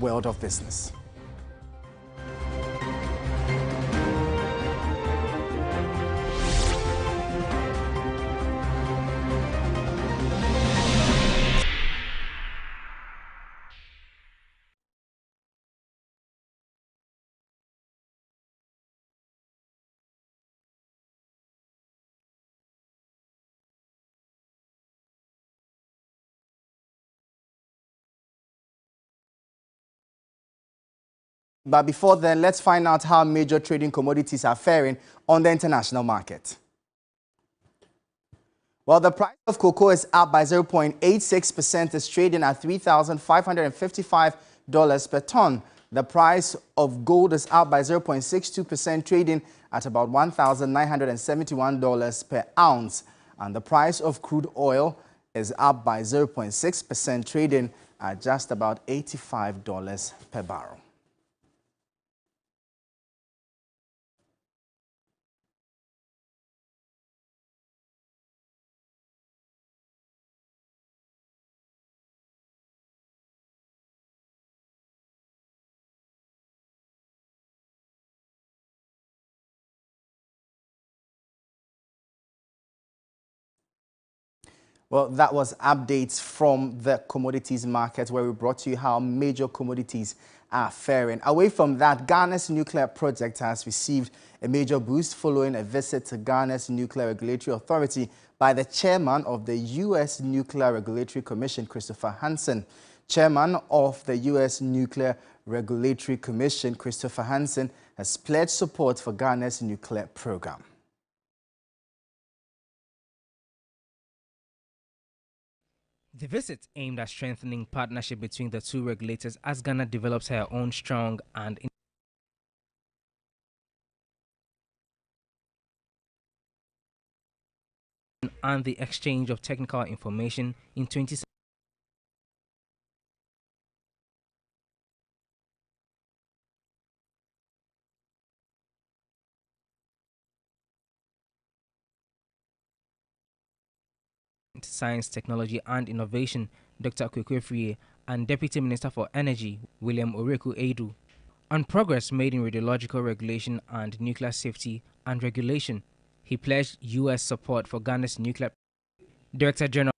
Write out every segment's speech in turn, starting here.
world of business. But before then, let's find out how major trading commodities are faring on the international market. Well, the price of cocoa is up by 0.86%. It's trading at $3,555 per ton. The price of gold is up by 0.62%, trading at about $1,971 per ounce. And the price of crude oil is up by 0.6%, trading at just about $85 per barrel. Well, that was updates from the commodities market where we brought you how major commodities are faring. Away from that, Ghana's nuclear project has received a major boost following a visit to Ghana's Nuclear Regulatory Authority by the chairman of the U.S. Nuclear Regulatory Commission, Christopher Hansen. Chairman of the U.S. Nuclear Regulatory Commission, Christopher Hansen, has pledged support for Ghana's nuclear program. The visit aimed at strengthening partnership between the two regulators as Ghana develops her own strong and the exchange of technical information in 2017. Science, Technology and Innovation, Dr. Kwekwe Frie, and Deputy Minister for Energy, William Oreku Edu, on progress made in radiological regulation and nuclear safety and regulation. He pledged U.S. support for Ghana's nuclear. Director General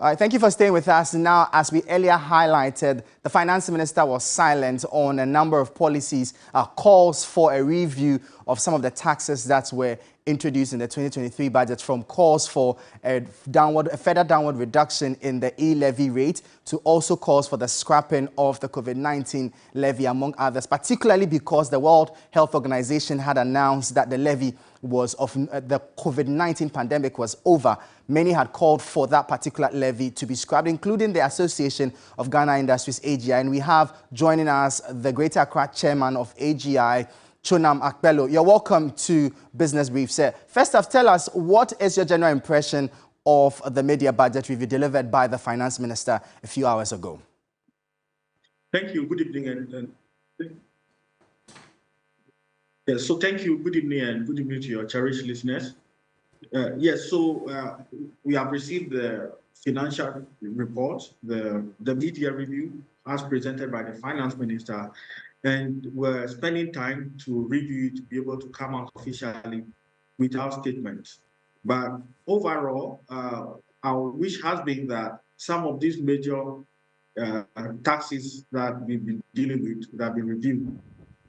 All right, thank you for staying with us. Now, as we earlier highlighted, the finance minister was silent on a number of policies, calls for a review of some of the taxes that were introduced in the 2023 budget, from calls for a further downward reduction in the e-levy rate to also calls for the scrapping of the COVID-19 levy, among others, particularly because the World Health Organization had announced that the levy was of the COVID-19 pandemic was over. Many had called for that particular levy to be scrapped, including the Association of Ghana Industries, AGI. And we have joining us the Greater Accra chairman of AGI, Chonam Akpelo. You're welcome to Business Brief, sir. First off, tell us, what is your general impression of the media budget review delivered by the finance minister a few hours ago? Thank you. Good evening. Yes, so thank you. Good evening and good evening to your cherished listeners. We have received the financial report, the media review as presented by the finance minister, and we're spending time to review it to be able to come out officially with our statement. But overall, our wish has been that some of these major taxes that we've been dealing with would have been reviewed.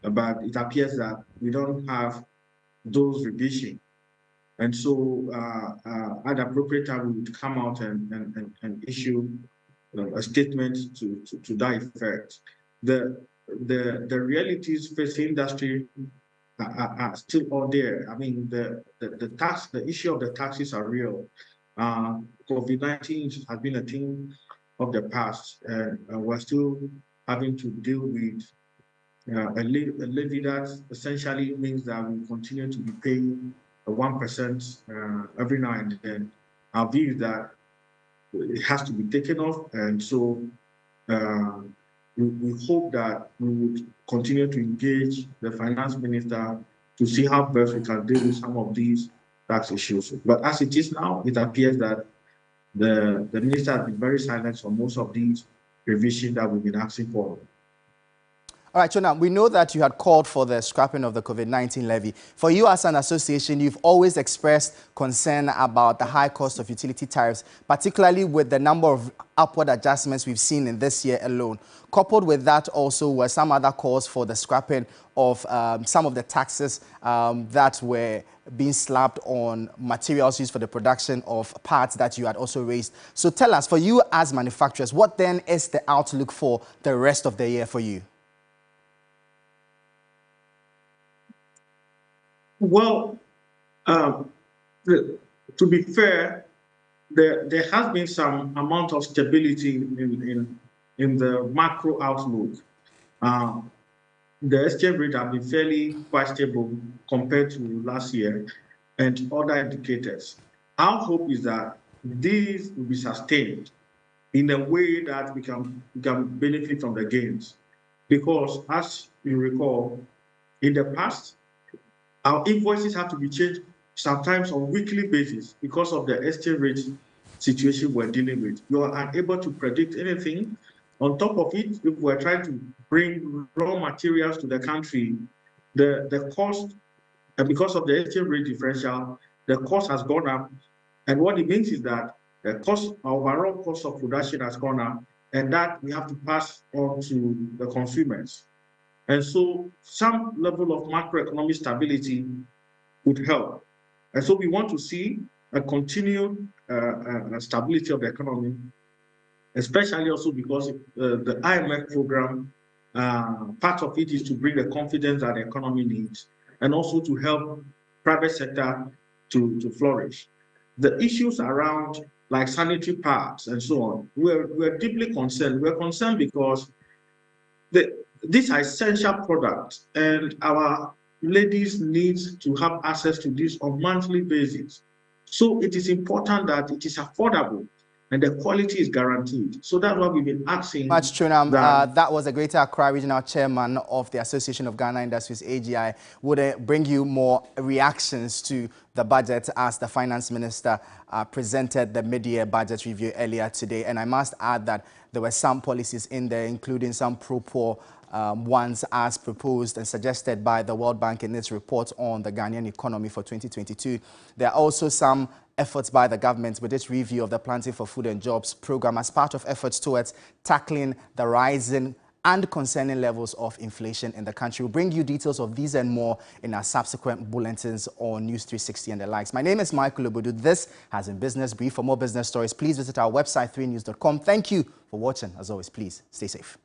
But it appears that we don't have those revisions. And so at the appropriate time, we would come out and issue a statement to that effect. The realities facing industry are still all there. I mean, the issue of the taxes are real. COVID-19 has been a thing of the past, and we're still having to deal with a levy that essentially means that we continue to be paying 1% every now and then. Our view is that it has to be taken off, and so we hope that we would continue to engage the finance minister to see how best we can deal with some of these tax issues. But as it is now, it appears that the minister has been very silent on most of these revisions that we've been asking for. All right, Chona, we know that you had called for the scrapping of the COVID-19 levy. For you as an association, you've always expressed concern about the high cost of utility tariffs, particularly with the number of upward adjustments we've seen in this year alone. Coupled with that also were some other calls for the scrapping of some of the taxes that were being slapped on materials used for the production of parts that you had also raised. So tell us, for you as manufacturers, what then is the outlook for the rest of the year for you? Well, to be fair, there has been some amount of stability in the macro outlook. The exchange rate has been fairly quite stable compared to last year and other indicators. Our hope is that these will be sustained in a way that we can benefit from the gains. Because as you recall, in the past, our invoices have to be changed sometimes on a weekly basis because of the exchange rate situation we're dealing with. You are unable to predict anything. On top of it, if we're trying to bring raw materials to the country, the cost, and because of the exchange rate differential, the cost has gone up. And what it means is that the cost, our overall cost of production has gone up, and that we have to pass on to the consumers. And so some level of macroeconomic stability would help. And so we want to see a continued stability of the economy, especially also because the IMF program, part of it is to bring the confidence that the economy needs and also to help private sector to flourish. The issues around like sanitary pads and so on, we're deeply concerned. We're concerned because these are essential products, and our ladies need to have access to this on a monthly basis. So it is important that it is affordable and the quality is guaranteed. So that's what we've been asking. Much Chonam, that was the Greater Accra Regional Chairman of the Association of Ghana Industries, AGI. Would it bring you more reactions to the budget as the Finance Minister presented the mid-year budget review earlier today? And I must add that there were some policies in there, including some pro-poor ones as proposed and suggested by the World Bank in its report on the Ghanaian economy for 2022. There are also some efforts by the government with its review of the Planting for Food and Jobs program as part of efforts towards tackling the rising and concerning levels of inflation in the country. We'll bring you details of these and more in our subsequent bulletins on News 360 and the likes. My name is Michael Obodu. This has been Business Brief. For more business stories, please visit our website, 3news.com. Thank you for watching. As always, please stay safe.